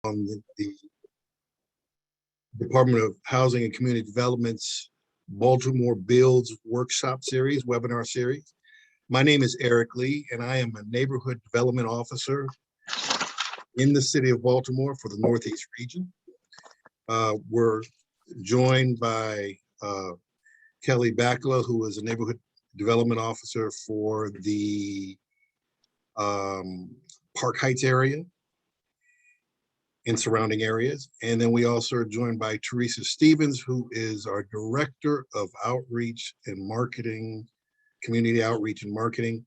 on the Department of Housing and Community Development's Baltimore Builds Workshop Series, webinar series. My name is Eric Lee, and I am a Neighborhood Development Officer in the city of Baltimore for the Northeast region. We're joined by Kelly Backla, who is a Neighborhood Development Officer for the Park Heights area and surrounding areas. And then we also are joined by Teresa Stevens, who is our Director of Outreach and Marketing, Community Outreach and Marketing.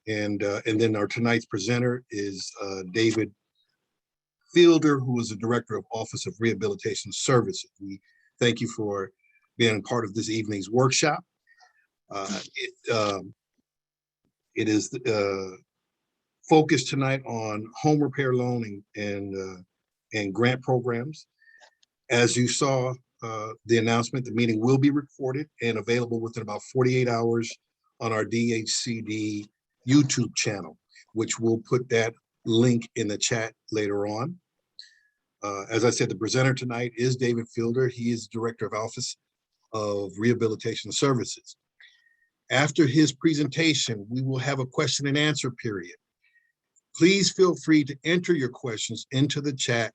And then our tonight's presenter is David Fielder, who is the Director of Office of Rehabilitation Services. We thank you for being part of this evening's workshop. It is focused tonight on home repair loan and grant programs. As you saw the announcement, the meeting will be recorded and available within about 48 hours on our DHCD YouTube channel, which we'll put that link in the chat later on. As I said, the presenter tonight is David Fielder. He is Director of Office of Rehabilitation Services. After his presentation, we will have a question and answer period. Please feel free to enter your questions into the chat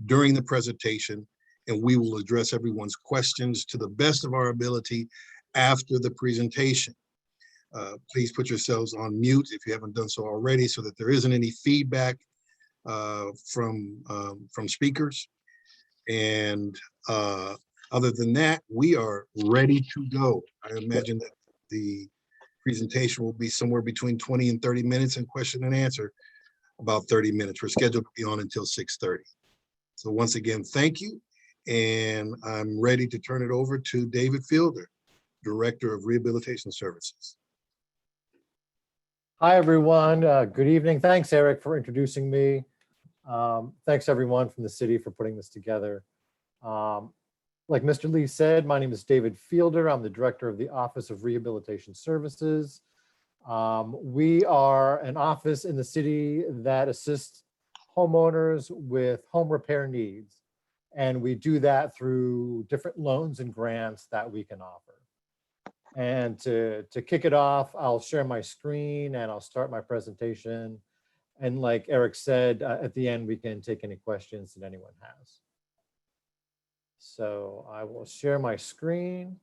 during the presentation, and we will address everyone's questions to the best of our ability after the presentation. Please put yourselves on mute if you haven't done so already, so that there isn't any feedback from speakers. And other than that, we are ready to go. I imagine that the presentation will be somewhere between 20 and 30 minutes, and question and answer about 30 minutes. We're scheduled to be on until 6:30. So once again, thank you. And I'm ready to turn it over to David Fielder, Director of Rehabilitation Services. Hi, everyone. Good evening. Thanks, Eric, for introducing me. Thanks, everyone from the city for putting this together. Like Mr. Lee said, my name is David Fielder. I'm the Director of the Office of Rehabilitation Services. We are an office in the city that assists homeowners with home repair needs. And we do that through different loans and grants that we can offer. And to kick it off, I'll share my screen and I'll start my presentation. And like Eric said, at the end, we can take any questions that anyone has. So I will share my screen.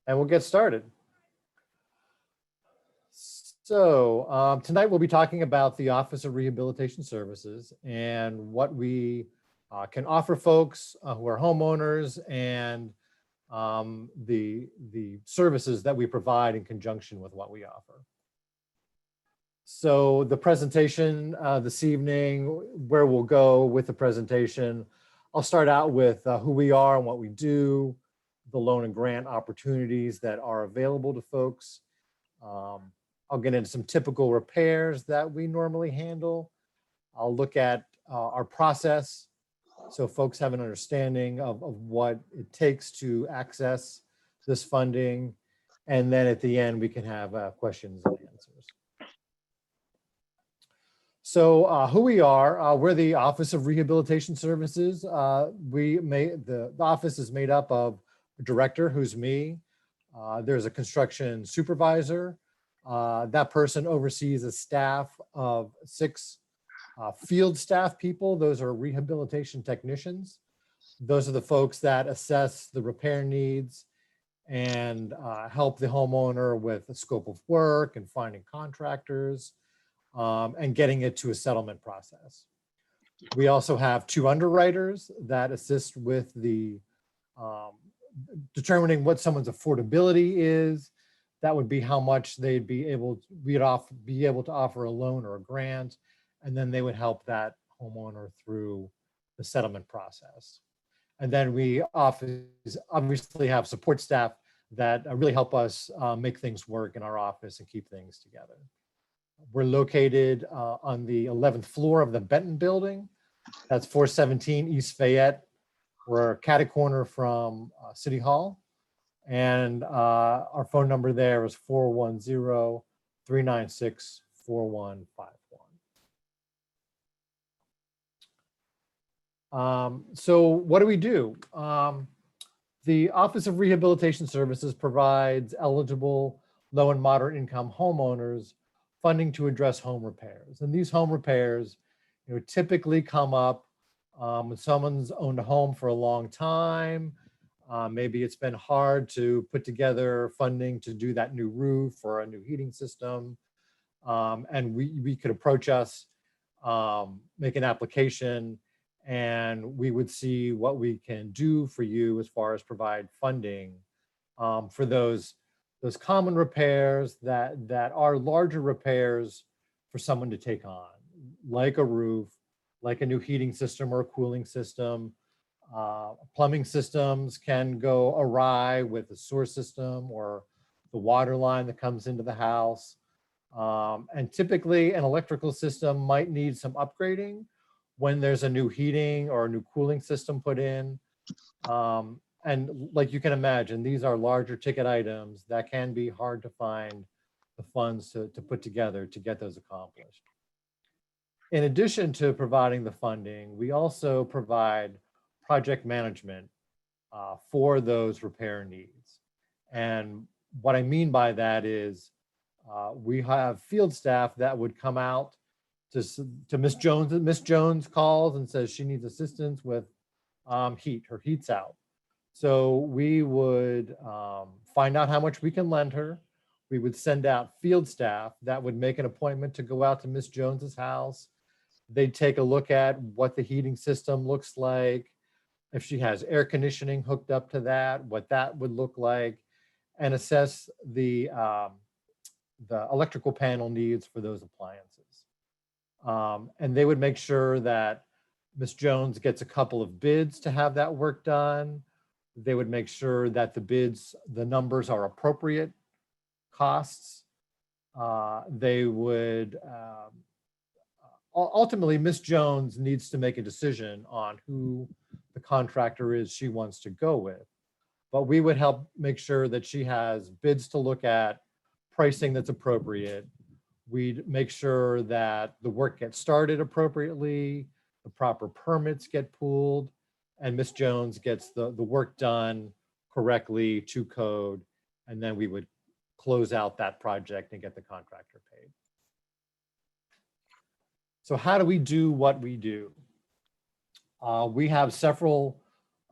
And we'll get started. So tonight we'll be talking about the Office of Rehabilitation Services and what we can offer folks who are homeowners, and the services that we provide in conjunction with what we offer. So the presentation this evening, where we'll go with the presentation, I'll start out with who we are and what we do, the loan and grant opportunities that are available to folks. I'll get into some typical repairs that we normally handle. I'll look at our process, so folks have an understanding of what it takes to access this funding. And then at the end, we can have questions and answers. So who we are, we're the Office of Rehabilitation Services. The office is made up of a director, who's me. There's a construction supervisor. That person oversees a staff of 6 field staff people. Those are rehabilitation technicians. Those are the folks that assess the repair needs and help the homeowner with the scope of work and finding contractors and getting it to a settlement process. We also have 2 underwriters that assist with the determining what someone's affordability is. That would be how much we'd be able to offer a loan or a grant, and then they would help that homeowner through the settlement process. And then we obviously have support staff that really help us make things work in our office and keep things together. We're located on the 11th floor of the Benton building. That's 417 East Fayette. We're catty corner from City Hall. And our phone number there is 410-396-4600. So what do we do? The Office of Rehabilitation Services provides eligible low and moderate income homeowners funding to address home repairs. And these home repairs, typically come up when someone's owned a home for a long time. Maybe it's been hard to put together funding to do that new roof or a new heating system. And we could approach us, make an application, and we would see what we can do for you as far as provide funding for those common repairs that are larger repairs for someone to take on, like a roof, like a new heating system or a cooling system. Plumbing systems can go awry with the sewer system or the water line that comes into the house. And typically an electrical system might need some upgrading when there's a new heating or a new cooling system put in. And like you can imagine, these are larger ticket items that can be hard to find the funds to put together to get those accomplished. In addition to providing the funding, we also provide project management for those repair needs. And what I mean by that is we have field staff that would come out to Miss Jones. Miss Jones calls and says she needs assistance with heat. Her heat's out. So we would find out how much we can lend her. We would send out field staff that would make an appointment to go out to Miss Jones's house. They'd take a look at what the heating system looks like, if she has air conditioning hooked up to that, what that would look like, and assess the electrical panel needs for those appliances. And they would make sure that Miss Jones gets a couple of bids to have that work done. They would make sure that the numbers are appropriate costs. They would, ultimately, Miss Jones needs to make a decision on who the contractor is she wants to go with. But we would help make sure that she has bids to look at, pricing that's appropriate. We'd make sure that the work gets started appropriately, the proper permits get pulled, and Miss Jones gets the work done correctly to code. And then we would close out that project and get the contractor paid. So how do we do what we do? We have several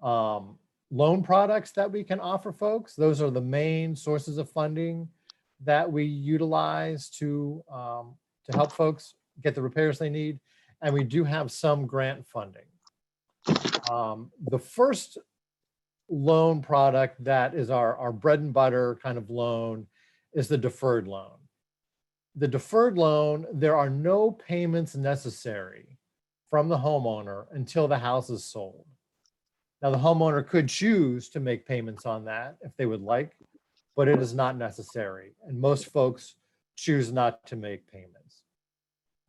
loan products that we can offer folks. Those are the main sources of funding that we utilize to help folks get the repairs they need. And we do have some grant funding. The first loan product that is our bread and butter kind of loan is the deferred loan. The deferred loan, there are no payments necessary from the homeowner until the house is sold. Now, the homeowner could choose to make payments on that if they would like, but it is not necessary. And most folks choose not to make payments.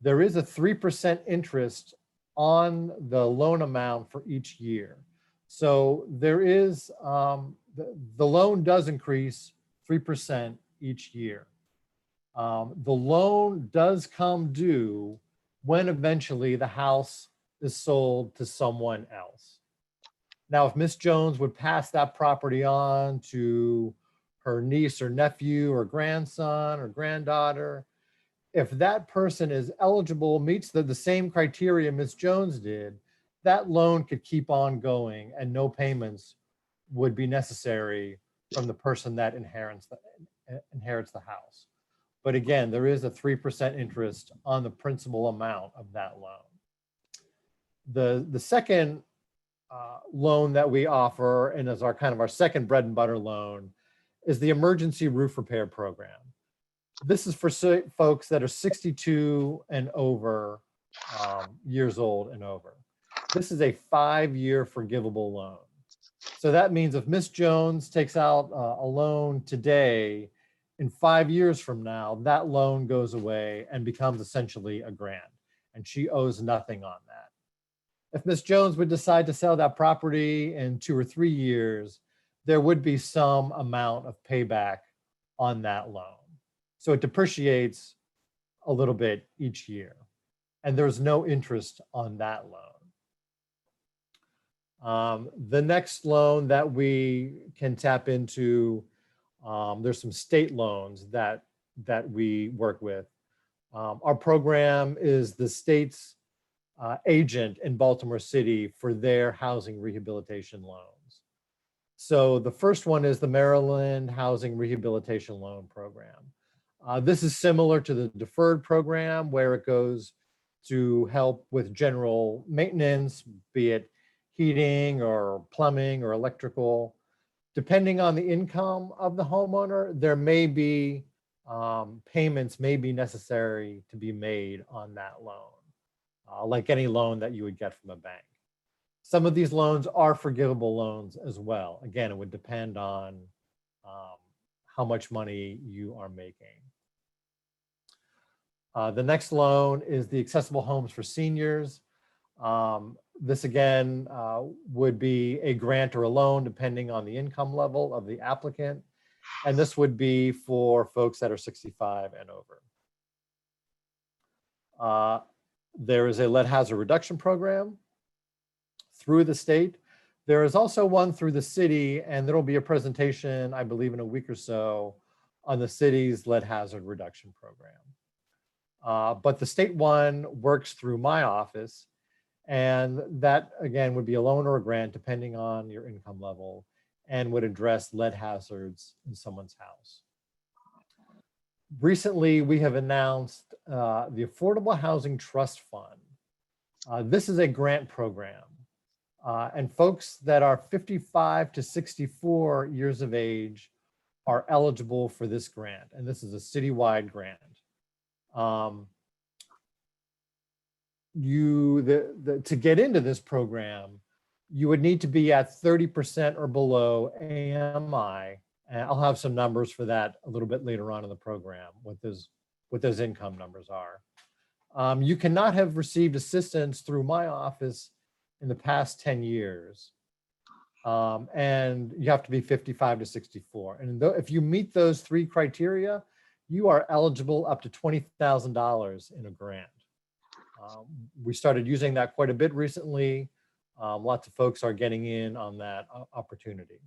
There is a 3% interest on the loan amount for each year. So there is, the loan does increase 3% each year. The loan does come due when eventually the house is sold to someone else. Now, if Miss Jones would pass that property on to her niece or nephew or grandson or granddaughter, if that person is eligible, meets the same criteria Miss Jones did, that loan could keep on going and no payments would be necessary from the person that inherits the house. But again, there is a 3% interest on the principal amount of that loan. The second loan that we offer, and as our second bread and butter loan, is the emergency roof repair program. This is for folks that are 62 and over, years old and over. This is a 5-year forgivable loan. So that means if Miss Jones takes out a loan today, in 5 years from now, that loan goes away and becomes essentially a grant, and she owes nothing on that. If Miss Jones would decide to sell that property in 2 or 3 years, there would be some amount of payback on that loan. So it depreciates a little bit each year. And there's no interest on that loan. The next loan that we can tap into, there's some state loans that we work with. Our program is the state's agent in Baltimore City for their housing rehabilitation loans. So the first one is the Maryland Housing Rehabilitation Loan Program. This is similar to the deferred program, where it goes to help with general maintenance, be it heating or plumbing or electrical. Depending on the income of the homeowner, there may be payments may be necessary to be made on that loan, like any loan that you would get from a bank. Some of these loans are forgivable loans as well. Again, it would depend on how much money you are making. The next loan is the Accessible Homes for Seniors. This again would be a grant or a loan depending on the income level of the applicant. And this would be for folks that are 65 and over. There is a lead hazard reduction program through the state. There is also one through the city, and there will be a presentation, I believe in a week or so, on the city's lead hazard reduction program. But the state one works through my office, and that again would be a loan or a grant depending on your income level, and would address lead hazards in someone's house. Recently, we have announced the Affordable Housing Trust Fund. This is a grant program, and folks that are 55 to 64 years of age are eligible for this grant, and this is a citywide grant. To get into this program, you would need to be at 30% or below AMI, and I'll have some numbers for that a little bit later on in the program, what those income numbers are. You cannot have received assistance through my office in the past 10 years, and you have to be 55 to 64. And if you meet those three criteria, you are eligible up to $20,000 in a grant. We started using that quite a bit recently. Lots of folks are getting in on that opportunity.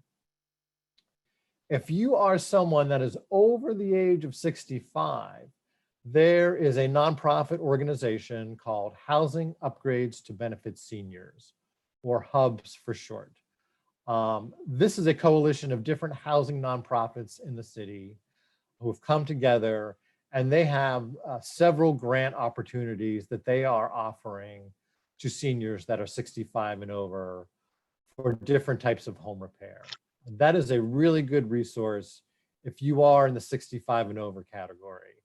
If you are someone that is over the age of 65, there is a nonprofit organization called Housing Upgrades to Benefit Seniors, or HUBS for short. This is a coalition of different housing nonprofits in the city who have come together, and they have several grant opportunities that they are offering to seniors that are 65 and over for different types of home repair. That is a really good resource if you are in the 65 and over category.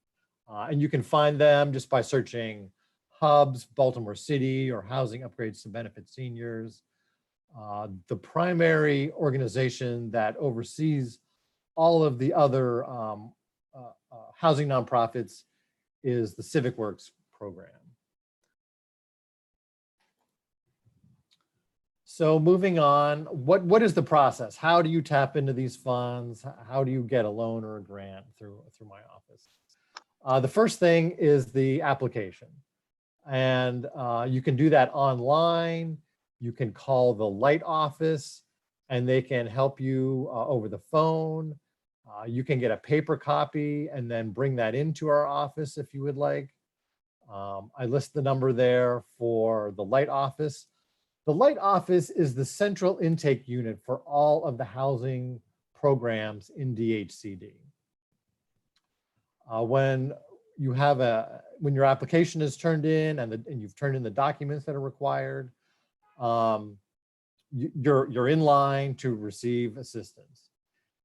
And you can find them just by searching HUBS, Baltimore City, or Housing Upgrades to Benefit Seniors. The primary organization that oversees all of the other housing nonprofits is the Civic Works program. So moving on, what is the process? How do you tap into these funds? How do you get a loan or a grant through my office? The first thing is the application. And you can do that online. You can call the Light office and they can help you over the phone. You can get a paper copy and then bring that into our office if you would like. I list the number there for the Light office. The Light office is the central intake unit for all of the housing programs in DHCD. When your application is turned in and you've turned in the documents that are required, you're in line to receive assistance.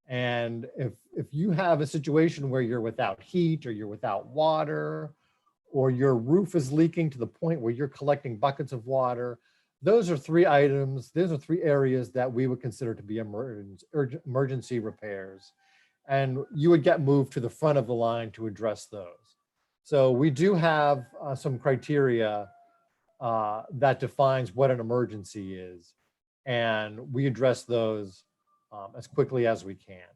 And if you have a situation where you're without heat or you're without water, or your roof is leaking to the point where you're collecting buckets of water, those are three items, those are three areas that we would consider to be emergency repairs. And you would get moved to the front of the line to address those. So we do have some criteria that defines what an emergency is. And we address those as quickly as we can.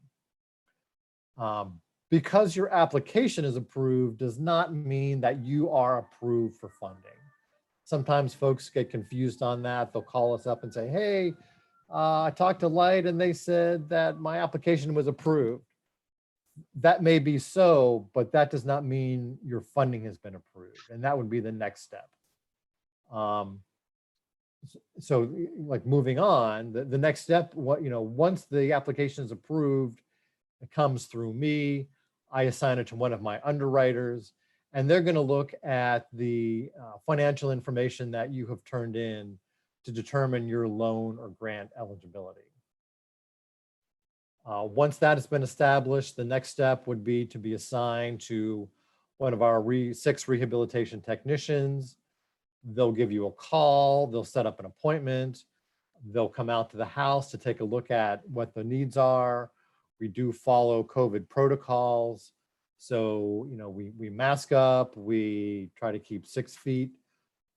because your application is approved does not mean that you are approved for funding. Sometimes folks get confused on that. They'll call us up and say, hey, I talked to Light and they said that my application was approved. That may be so, but that does not mean your funding has been approved. And that would be the next step. So like moving on, the next step, once the application is approved, it comes through me. I assign it to one of my underwriters, and they're going to look at the financial information that you have turned in to determine your loan or grant eligibility. Once that has been established, the next step would be to be assigned to one of our 6 rehabilitation technicians. They'll give you a call, they'll set up an appointment, they'll come out to the house to take a look at what the needs are. We do follow COVID protocols. So, we mask up, we try to keep 6 feet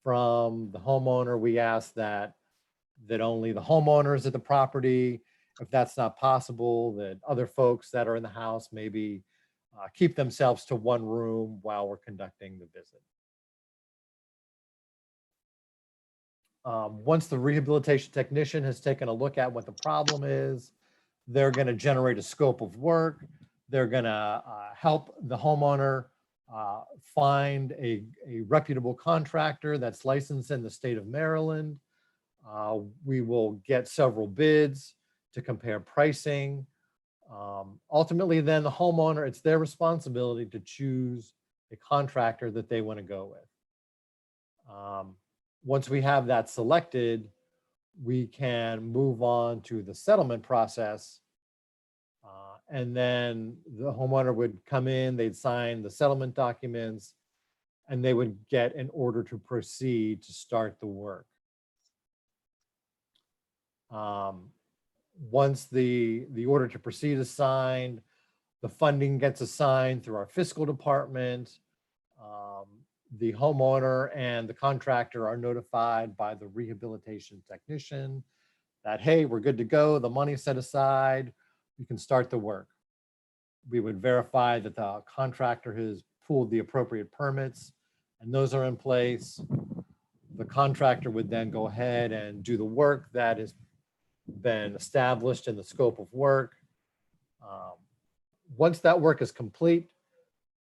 from the homeowner. We ask that only the homeowner is at the property. If that's not possible, that other folks that are in the house maybe keep themselves to one room while we're conducting the visit. Once the rehabilitation technician has taken a look at what the problem is, they're going to generate a scope of work. They're going to help the homeowner find a reputable contractor that's licensed in the state of Maryland. We will get several bids to compare pricing. Ultimately, then the homeowner, it's their responsibility to choose a contractor that they want to go with. Once we have that selected, we can move on to the settlement process. And then the homeowner would come in, they'd sign the settlement documents, and they would get an order to proceed to start the work. Once the order to proceed is signed, the funding gets assigned through our fiscal department. The homeowner and the contractor are notified by the rehabilitation technician that, hey, we're good to go. The money's set aside. You can start the work. We would verify that the contractor has pulled the appropriate permits and those are in place. The contractor would then go ahead and do the work that has been established in the scope of work. Once that work is complete,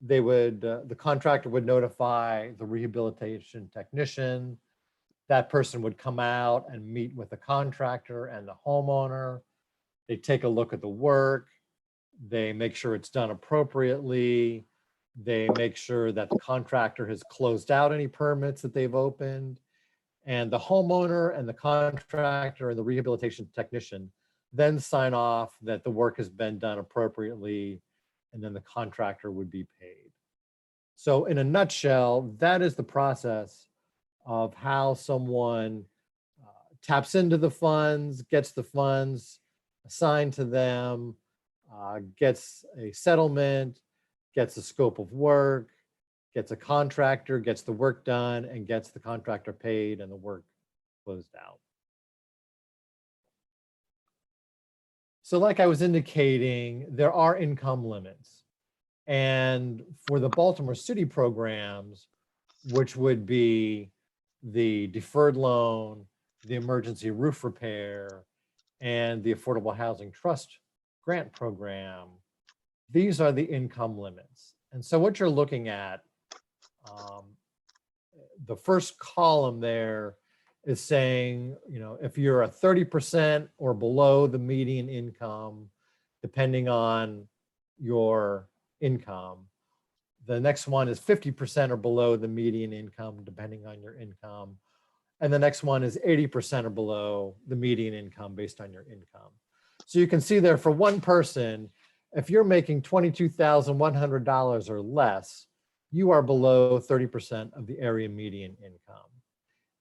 the contractor would notify the rehabilitation technician. That person would come out and meet with the contractor and the homeowner. They take a look at the work. They make sure it's done appropriately. They make sure that the contractor has closed out any permits that they've opened. And the homeowner and the contractor and the rehabilitation technician then sign off that the work has been done appropriately, and then the contractor would be paid. So in a nutshell, that is the process of how someone taps into the funds, gets the funds assigned to them, gets a settlement, gets a scope of work, gets a contractor, gets the work done, and gets the contractor paid and the work closed out. So like I was indicating, there are income limits. And for the Baltimore City programs, which would be the deferred loan, the emergency roof repair, and the Affordable Housing Trust grant program, these are the income limits. And so what you're looking at, the first column there is saying, if you're a 30% or below the median income, depending on your income. The next one is 50% or below the median income, depending on your income. And the next one is 80% or below the median income based on your income. So you can see there for one person, if you're making $22,100 or less, you are below 30% of the area median income.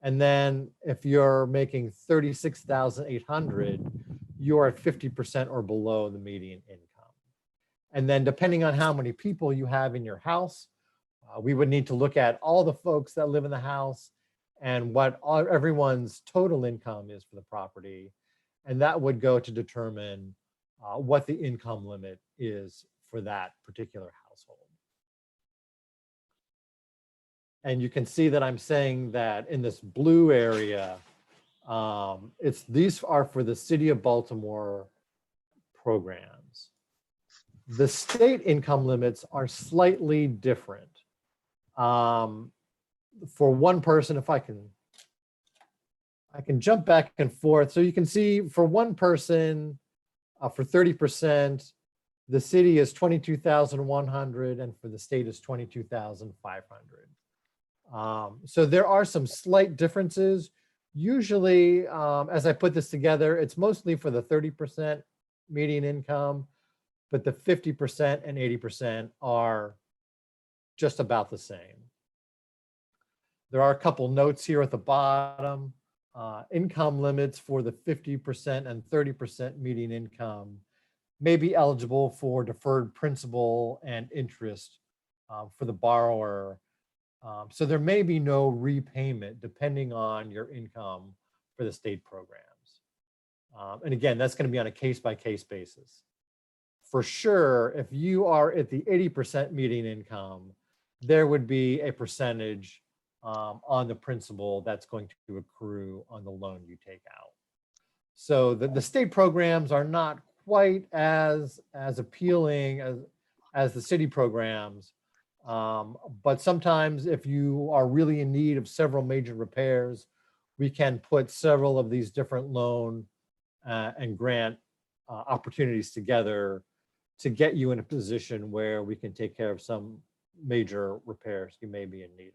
And then if you're making $36,800, you're at 50% or below the median income. And then depending on how many people you have in your house, we would need to look at all the folks that live in the house and what everyone's total income is for the property. And that would go to determine what the income limit is for that particular household. And you can see that I'm saying that in this blue area, these are for the city of Baltimore programs. The state income limits are slightly different. For one person, if I can jump back and forth. So you can see for one person, for 30%, the city is 22,100 and for the state is 22,500. So there are some slight differences. Usually, as I put this together, it's mostly for the 30% median income, but the 50% and 80% are just about the same. There are a couple notes here at the bottom. Income limits for the 50% and 30% median income may be eligible for deferred principal and interest for the borrower. So there may be no repayment depending on your income for the state programs. And again, that's going to be on a case-by-case basis. For sure, if you are at the 80% median income, there would be a percentage on the principal that's going to accrue on the loan you take out. So the state programs are not quite as appealing as the city programs. But sometimes if you are really in need of several major repairs, we can put several of these different loan and grant opportunities together to get you in a position where we can take care of some major repairs you may be in need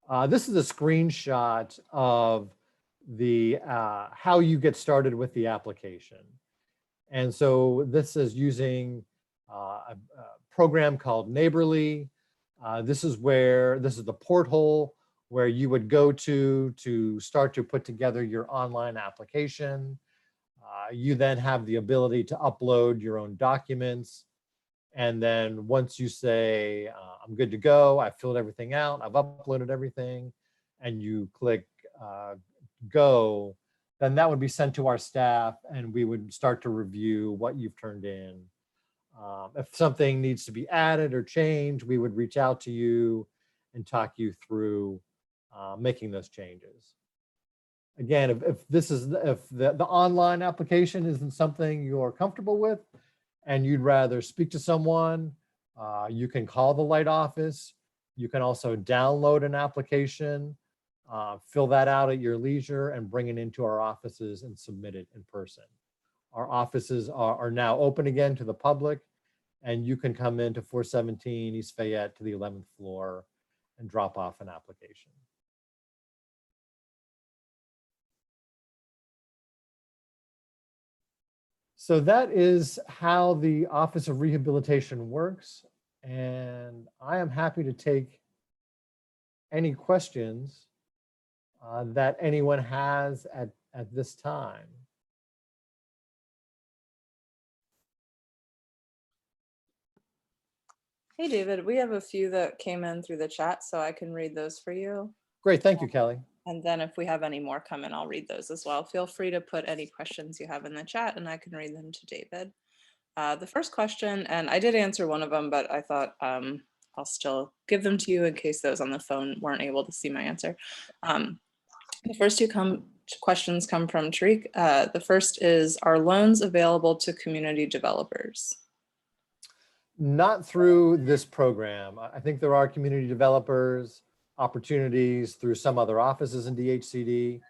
of. This is a screenshot of the how you get started with the application. And so this is using a program called Neighborly. This is the porthole where you would go to start to put together your online application. You then have the ability to upload your own documents. And then once you say, I'm good to go, I've filled everything out, I've uploaded everything, and you click go, then that would be sent to our staff and we would start to review what you've turned in. If something needs to be added or changed, we would reach out to you and talk you through making those changes. Again, if the online application isn't something you're comfortable with and you'd rather speak to someone, you can call the Light office. You can also download an application, fill that out at your leisure and bring it into our offices and submit it in person. Our offices are now open again to the public, and you can come into 417 East Fayette to the 11th floor and drop off an application. So that is how the Office of Rehabilitation works, and I am happy to take any questions that anyone has at this time. Hey, David, we have a few that came in through the chat, so I can read those for you. Great, thank you, Kelly. And then if we have any more come in, I'll read those as well. Feel free to put any questions you have in the chat and I can read them to David. The first question, and I did answer one of them, but I thought I'll still give them to you in case those on the phone weren't able to see my answer. The first two questions come from Tariq. The first is, are loans available to community developers? Not through this program. I think there are community developers opportunities through some other offices in DHCD,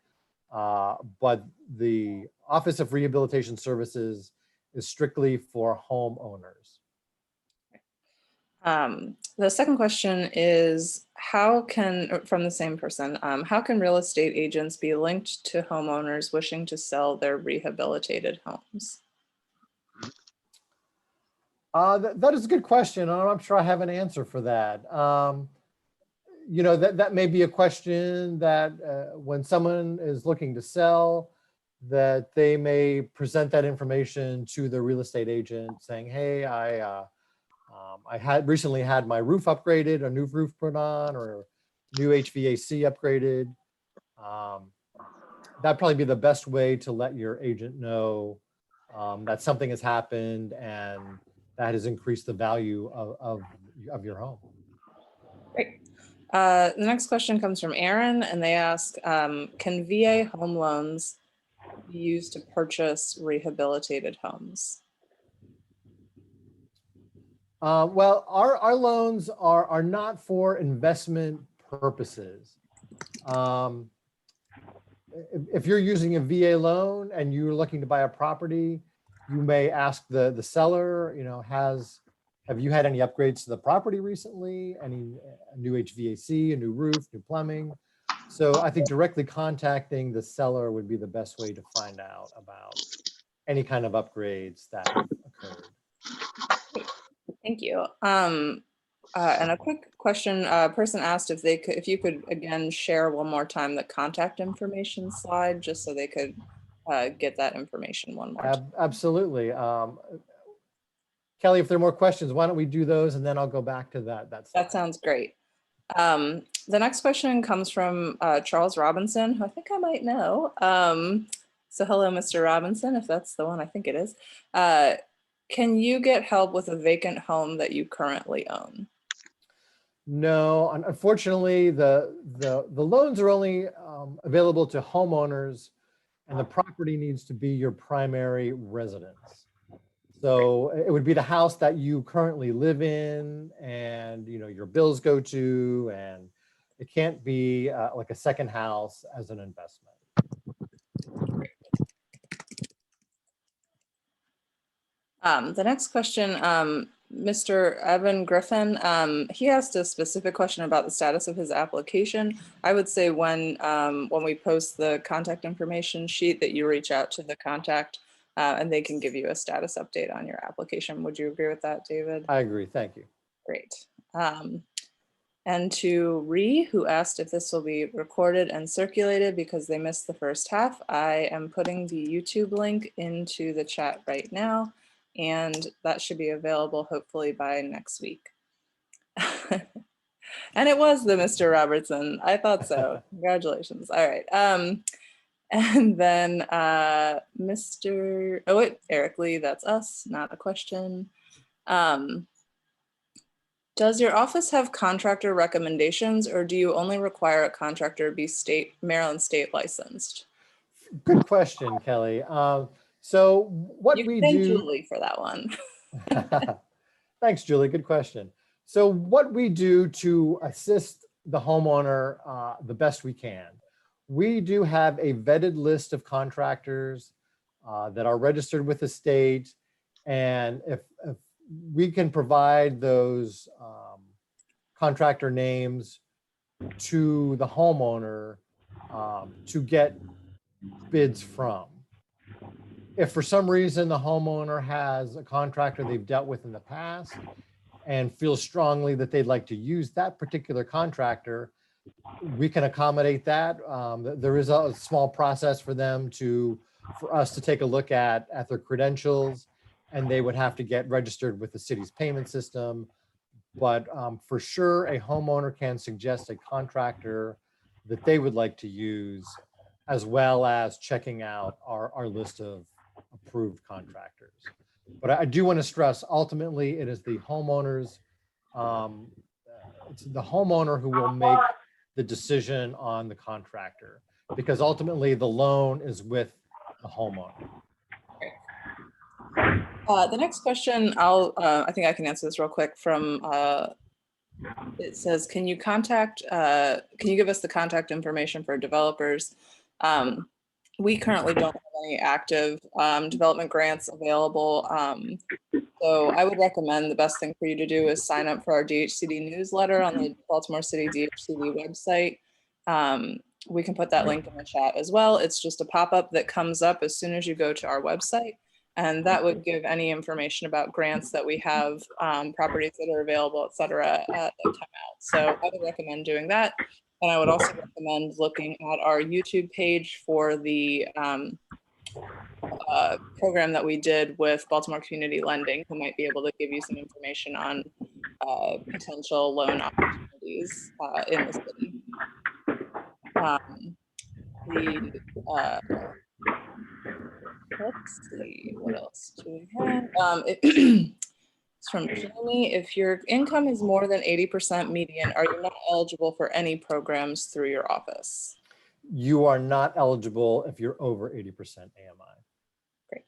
but the Office of Rehabilitation Services is strictly for homeowners. The second question is, from the same person, how can real estate agents be linked to homeowners wishing to sell their rehabilitated homes? That is a good question. I'm not sure I have an answer for that. You know, that may be a question that when someone is looking to sell, that they may present that information to the real estate agent saying, hey, I had recently had my roof upgraded, a new roof put on, or new HVAC upgraded. That'd probably be the best way to let your agent know that something has happened and that has increased the value of your home. Great. The next question comes from Aaron, and they ask, can VA home loans be used to purchase rehabilitated homes? Well, our loans are not for investment purposes. If you're using a VA loan and you're looking to buy a property, you may ask the seller, have you had any upgrades to the property recently? Any new HVAC, a new roof, new plumbing? So I think directly contacting the seller would be the best way to find out about any kind of upgrades that have occurred. Thank you. And a quick question, a person asked if you could again share one more time the contact information slide, just so they could get that information one more time. Absolutely. Kelly, if there are more questions, why don't we do those and then I'll go back to that. That sounds great. The next question comes from Charles Robinson, who I think I might know. So hello, Mr. Robinson, if that's the one, I think it is. Can you get help with a vacant home that you currently own? No, unfortunately, the loans are only available to homeowners, and the property needs to be your primary residence. So it would be the house that you currently live in, and your bills go to, and it can't be like a second house as an investment. The next question, Mr. Evan Griffin, he asked a specific question about the status of his application. I would say when we post the contact information sheet that you reach out to the contact and they can give you a status update on your application. Would you agree with that, David? I agree. Thank you. Great. And to Ree, who asked if this will be recorded and circulated because they missed the first half, I am putting the YouTube link into the chat right now, and that should be available hopefully by next week. And it was the Mr. Robertson. I thought so. Congratulations. All right. And then Eric Lee, that's us, not a question. Does your office have contractor recommendations, or do you only require a contractor be Maryland state licensed? Good question, Kelly. So what you we thank do. Julie for that one. Thanks, Julie. Good question. So what we do to assist the homeowner the best we can, we do have a vetted list of contractors that are registered with the state, and if we can provide those contractor names to the homeowner to get bids from. If for some reason the homeowner has a contractor they've dealt with in the past and feels strongly that they'd like to use that particular contractor, we can accommodate that. There is a small process for us to take a look at their credentials, and they would have to get registered with the city's payment system. But for sure, a homeowner can suggest a contractor that they would like to use, as well as checking out our list of approved contractors. But I do want to stress, ultimately, it is the homeowners, it's the homeowner who will make the decision on the contractor, because ultimately the loan is with the homeowner. The next question, I think I can answer this real quick from, it says, can you give us the contact information for developers? We currently don't have any active development grants available. So I would recommend the best thing for you to do is sign up for our DHCD newsletter on the Baltimore City DHCD website. We can put that link in the chat as well. It's just a pop-up that comes up as soon as you go to our website. And that would give any information about grants that we have, properties that are available, et cetera, that come out. So I would recommend doing that. And I would also recommend looking at our YouTube page for the program that we did with Baltimore Community Lending, who might be able to give you some information on potential loan opportunities in the city. Let's see, what else do we have? It's from Jamie. If your income is more than 80% median, are you not eligible for any programs through your office? You are not eligible if you're over 80% AMI. Great.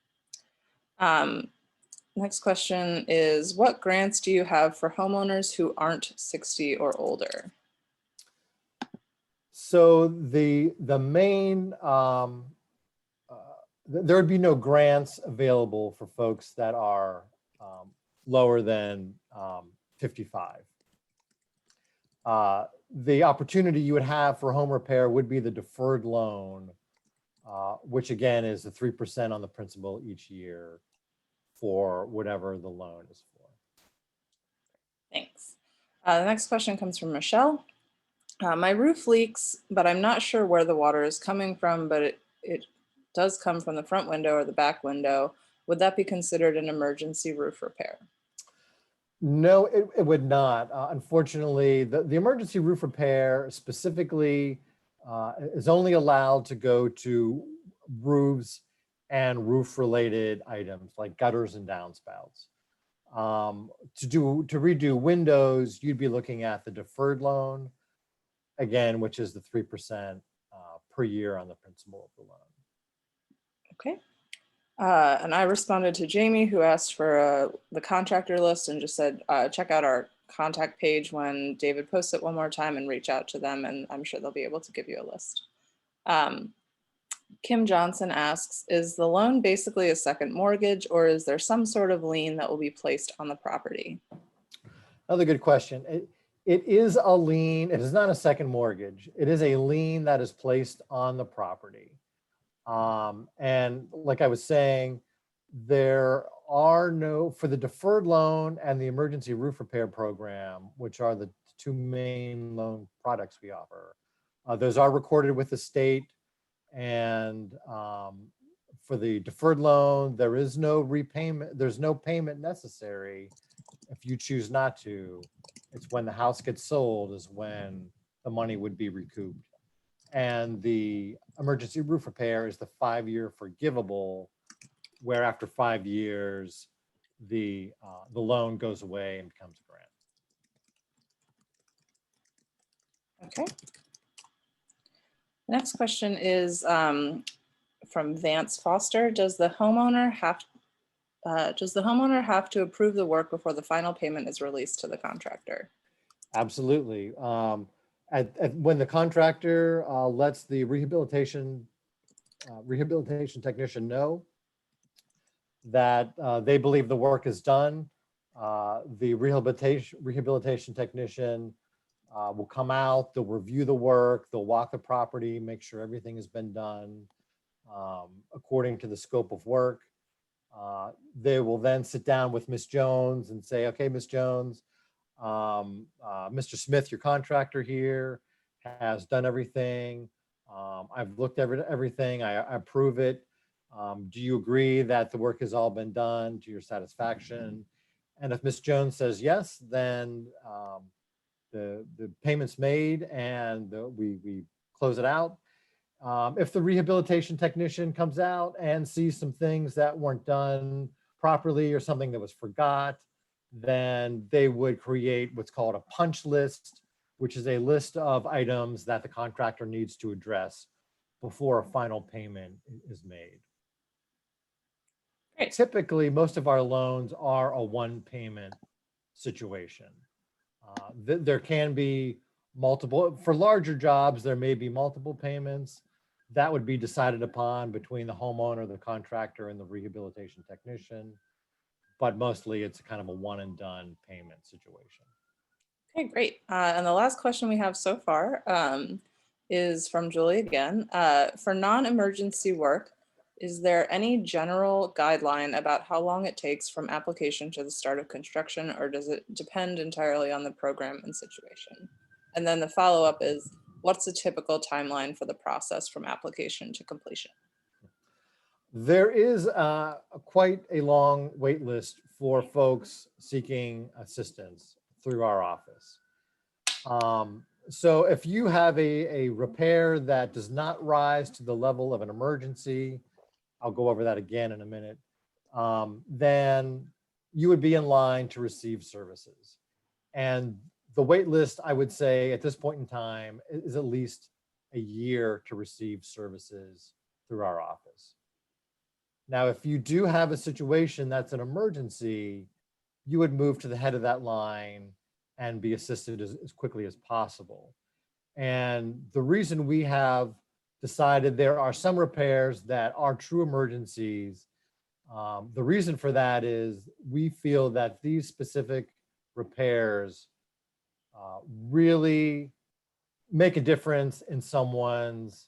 Next question is, what grants do you have for homeowners who aren't 60 or older? So the main, there would be no grants available for folks that are lower than 55. The opportunity you would have for home repair would be the deferred loan, which again is the 3% on the principal each year for whatever the loan is for. Thanks. The next question comes from Michelle. My roof leaks, but I'm not sure where the water is coming from, but it does come from the front window or the back window. Would that be considered an emergency roof repair? No, it would not. Unfortunately, the emergency roof repair specifically is only allowed to go to roofs and roof-related items like gutters and downspouts. To redo windows, you'd be looking at the deferred loan, again, which is the 3% per year on the principal of the loan. Okay. And I responded to Jamie, who asked for the contractor list and just said, check out our contact page when David posts it one more time and reach out to them, and I'm sure they'll be able to give you a list. Kim Johnson asks, is the loan basically a second mortgage, or is there some sort of lien that will be placed on the property? Another good question. It is a lien. It is not a second mortgage. It is a lien that is placed on the property. And like I was saying, there are no, for the deferred loan and the emergency roof repair program, which are the two main loan products we offer, those are recorded with the state. And for the deferred loan, there is no repayment. There's no payment necessary if you choose not to. It's when the house gets sold is when the money would be recouped. And the emergency roof repair is the 5-year forgivable, where after 5 years, the loan goes away and becomes a grant. Okay. The next question is from Vance Foster. Does the homeowner have to approve the work before the final payment is released to the contractor? Absolutely. When the contractor lets the rehabilitation technician know that they believe the work is done, the rehabilitation technician will come out, they'll review the work, they'll walk the property, make sure everything has been done according to the scope of work. They will then sit down with Ms. Jones and say, okay, Ms. Jones, Mr. Smith, your contractor here, has done everything. I've looked at everything. I approve it. Do you agree that the work has all been done to your satisfaction? And if Ms. Jones says yes, then the payment's made and we close it out. If the rehabilitation technician comes out and sees some things that weren't done properly or something that was forgot, then they would create what's called a punch list, which is a list of items that the contractor needs to address before a final payment is made. Great. Typically, most of our loans are a one payment situation. There can be multiple, for larger jobs, there may be multiple payments. That would be decided upon between the homeowner, the contractor, and the rehabilitation technician. But mostly it's kind of a one and done payment situation. Okay, great. And the last question we have so far is from Julie again. For non-emergency work, is there any general guideline about how long it takes from application to the start of construction, or does it depend entirely on the program and situation? And then the follow-up is, what's the typical timeline for the process from application to completion? There is quite a long wait list for folks seeking assistance through our office. So if you have a repair that does not rise to the level of an emergency, I'll go over that again in a minute, then you would be in line to receive services. And the wait list, I would say at this point in time, is at least a year to receive services through our office. Now, if you do have a situation that's an emergency, you would move to the head of that line and be assisted as quickly as possible. And the reason we have decided there are some repairs that are true emergencies, the reason for that is we feel that these specific repairs really make a difference in someone's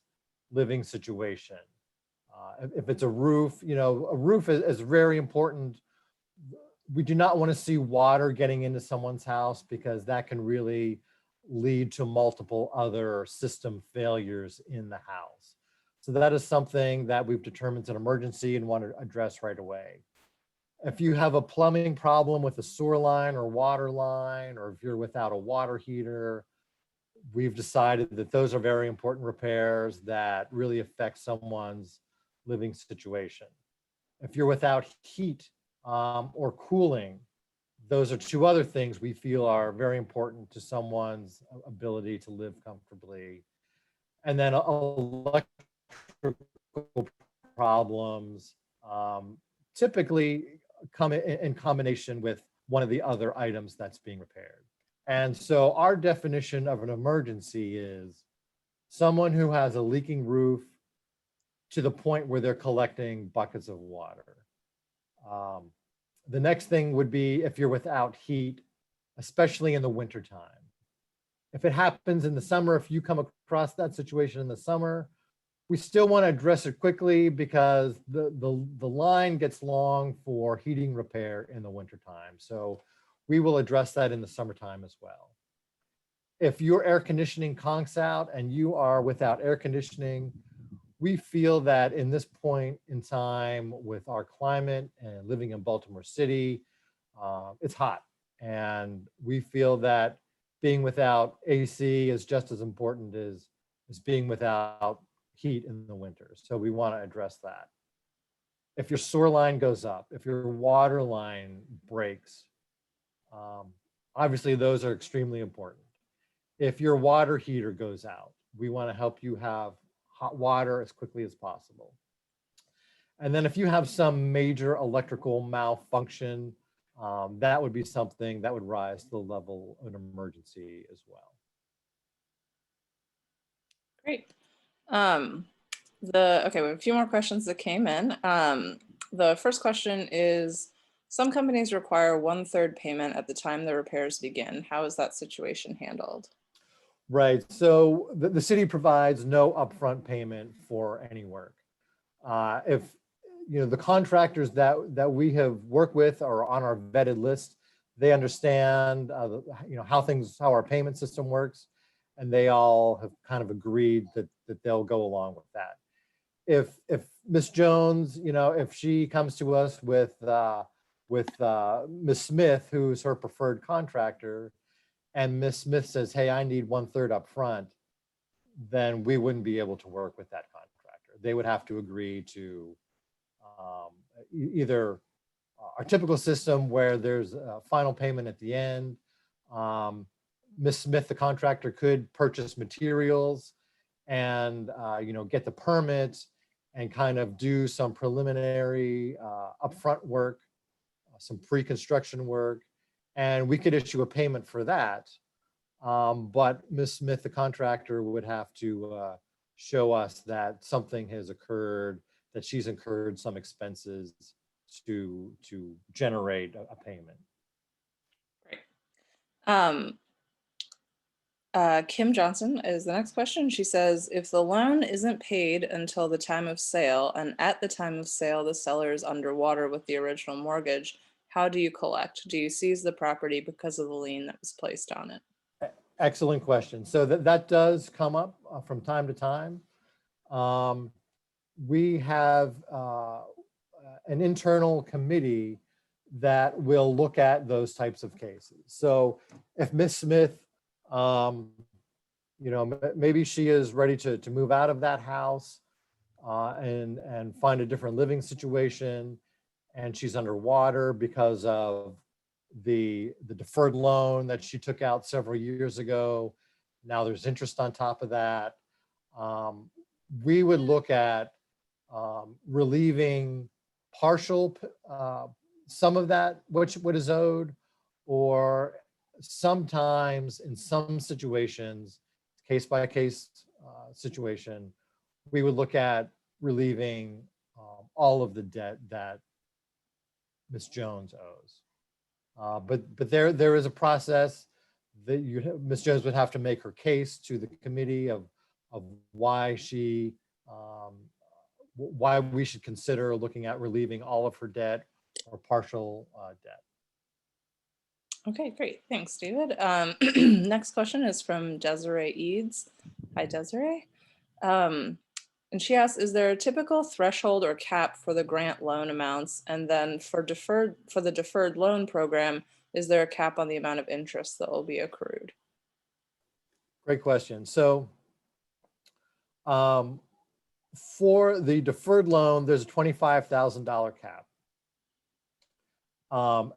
living situation. If it's a roof, a roof is very important. We do not want to see water getting into someone's house because that can really lead to multiple other system failures in the house. So that is something that we've determined is an emergency and want to address right away. If you have a plumbing problem with a sewer line or water line, or if you're without a water heater, we've decided that those are very important repairs that really affect someone's living situation. If you're without heat or cooling, those are two other things we feel are very important to someone's ability to live comfortably. And then electrical problems typically come in combination with one of the other items that's being repaired. And so our definition of an emergency is someone who has a leaking roof to the point where they're collecting buckets of water. The next thing would be if you're without heat, especially in the wintertime. If it happens in the summer, if you come across that situation in the summer, we still want to address it quickly because the line gets long for heating repair in the wintertime. So we will address that in the summertime as well. If your air conditioning conks out and you are without air conditioning, we feel that in this point in time with our climate and living in Baltimore City, it's hot. And we feel that being without AC is just as important as being without heat in the winter. So we want to address that. If your sewer line goes up, if your water line breaks, obviously those are extremely important. If your water heater goes out, we want to help you have hot water as quickly as possible. And then if you have some major electrical malfunction, that would be something that would rise to the level of an emergency as well. Great. Okay, we have a few more questions that came in. The first question is, some companies require 1/3 payment at the time the repairs begin. How is that situation handled? Right. So the city provides no upfront payment for any work. If the contractors that we have worked with are on our vetted list, they understand how our payment system works, and they all have kind of agreed that they'll go along with that. If Miss Jones, if she comes to us with Miss Smith, who's her preferred contractor, and Miss Smith says, hey, I need 1/3 up front, then we wouldn't be able to work with that contractor. They would have to agree to either our typical system where there's a final payment at the end. Miss Smith, the contractor, could purchase materials and get the permit and kind of do some preliminary upfront work, some pre-construction work, and we could issue a payment for that. But Ms. Smith, the contractor, would have to show us that something has occurred, that she's incurred some expenses to generate a payment. Great. Kim Johnson is the next question. She says, if the loan isn't paid until the time of sale, and at the time of sale the seller is underwater with the original mortgage, how do you collect? Do you seize the property because of the lien that was placed on it? Excellent question. So that does come up from time to time. We have an internal committee that will look at those types of cases. So if Miss Smith, maybe she is ready to move out of that house, and find a different living situation. And she's underwater because of the deferred loan that she took out several years ago. Now there's interest on top of that. We would look at relieving partial, some of that, what is owed, or sometimes in some situations, case by case situation, we would look at relieving all of the debt that Ms. Jones owes. But there is a process that Ms. Jones would have to make her case to the committee of why she, why we should consider looking at relieving all of her debt or partial debt. Okay, great. Thanks, David. Next question is from Desiree Eads. Hi, Desiree. And she asks, is there a typical threshold or cap for the grant loan amounts? And then for the deferred loan program, is there a cap on the amount of interest that will be accrued? Great question. So for the deferred loan, there's a $25,000 cap.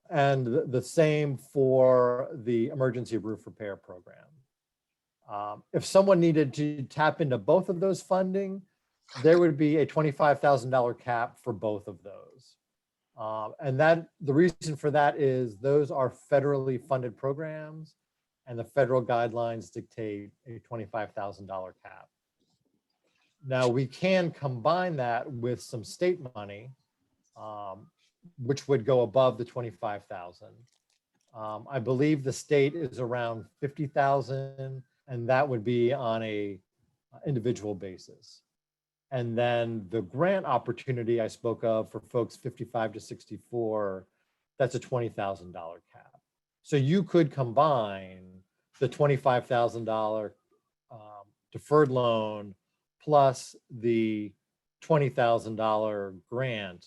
And the same for the emergency roof repair program. If someone needed to tap into both of those funding, there would be a $25,000 cap for both of those. And the reason for that is those are federally funded programs, and the federal guidelines dictate a $25,000 cap. Now we can combine that with some state money, which would go above the 25,000. I believe the state is around 50,000, and that would be on a individual basis. And then the grant opportunity I spoke of for folks 55 to 64, that's a $20,000 cap. So you could combine the $25,000 deferred loan plus the $20,000 grant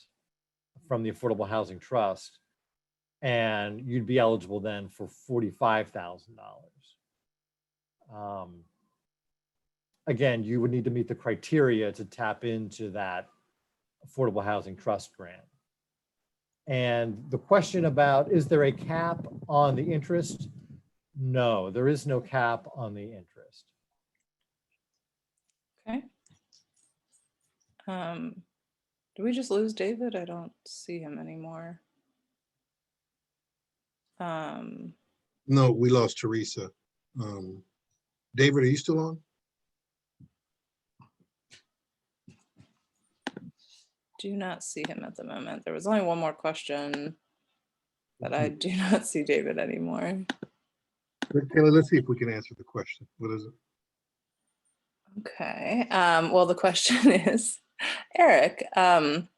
from the Affordable Housing Trust, and you'd be eligible then for $45,000. Again, you would need to meet the criteria to tap into that Affordable Housing Trust grant. And the question about, is there a cap on the interest? No, there is no cap on the interest. Okay. Did we just lose David? I don't see him anymore. No, we lost Teresa. David, are you still on? Do not see him at the moment. There was only one more question, but I do not see David anymore. Taylor, let's see if we can answer the question. What is it? Okay. Well, the question is, Eric, can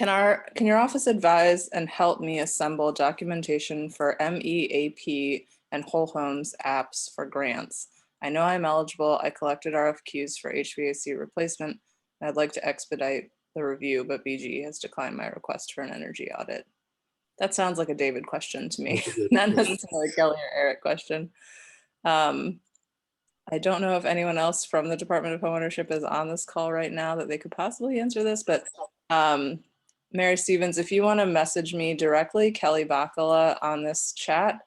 your office advise and help me assemble documentation for MEAP and Whole Homes apps for grants? I know I'm eligible. I collected RFQs for HVAC replacement, and I'd like to expedite the review, but BG has declined my request for an energy audit. That sounds like a David question to me, not necessarily a Kelly or Eric question. I don't know if anyone else from the Department of Homeownership is on this call right now that they could possibly answer this, but Mary Stevens, if you want to message me directly, Kelly Bacala, on this chat,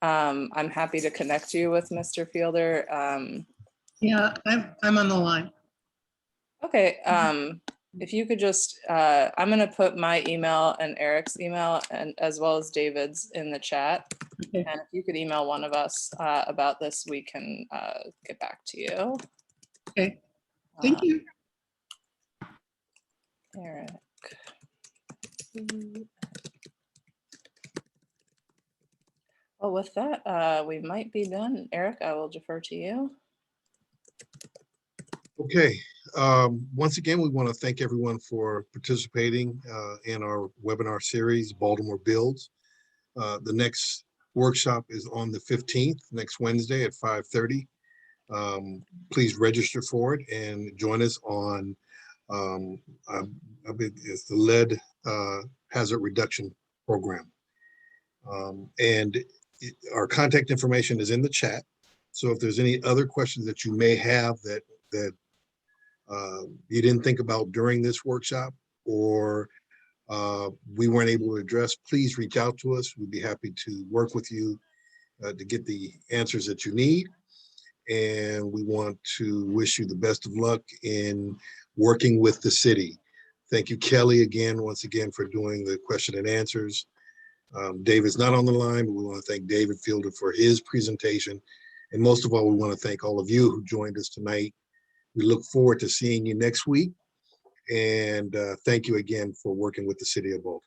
I'm happy to connect you with Mr. Fielder. Yeah, I'm on the line. Okay, if you could just, I'm going to put my email and Eric's email, and as well as David's, in the chat. Okay. And if you could email one of us about this, we can get back to you. Okay, thank you. Eric. Well, with that, we might be done. Eric, I will defer to you. Okay. Once again, we want to thank everyone for participating in our webinar series, Baltimore Builds. The next workshop is on the 15th, next Wednesday at 5:30. Please register for it and join us on it's the lead hazard reduction program. And our contact information is in the chat. So if there's any other questions that you may have that you didn't think about during this workshop, or we weren't able to address, please reach out to us. We'd be happy to work with you to get the answers that you need. And we want to wish you the best of luck in working with the city. Thank you, Kelly, once again, for doing the question and answers. David's not on the line, but we want to thank David Fielder for his presentation. And most of all, we want to thank all of you who joined us tonight. We look forward to seeing you next week. And thank you again for working with the city of Baltimore.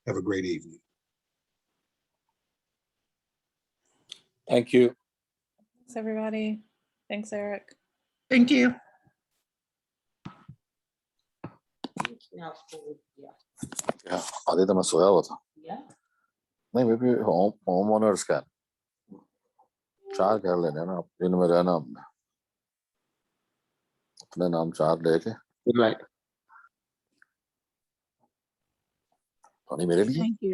Have a great evening. Thank you. Thanks, everybody. Thanks, Eric. Thank you. Ja, det är så jag vet. नहीं मैं भी home owners का 4 कर लेने ना इन में रहना अपने नाम 4 लेके Good night. पानी मेरे लिए Thank you.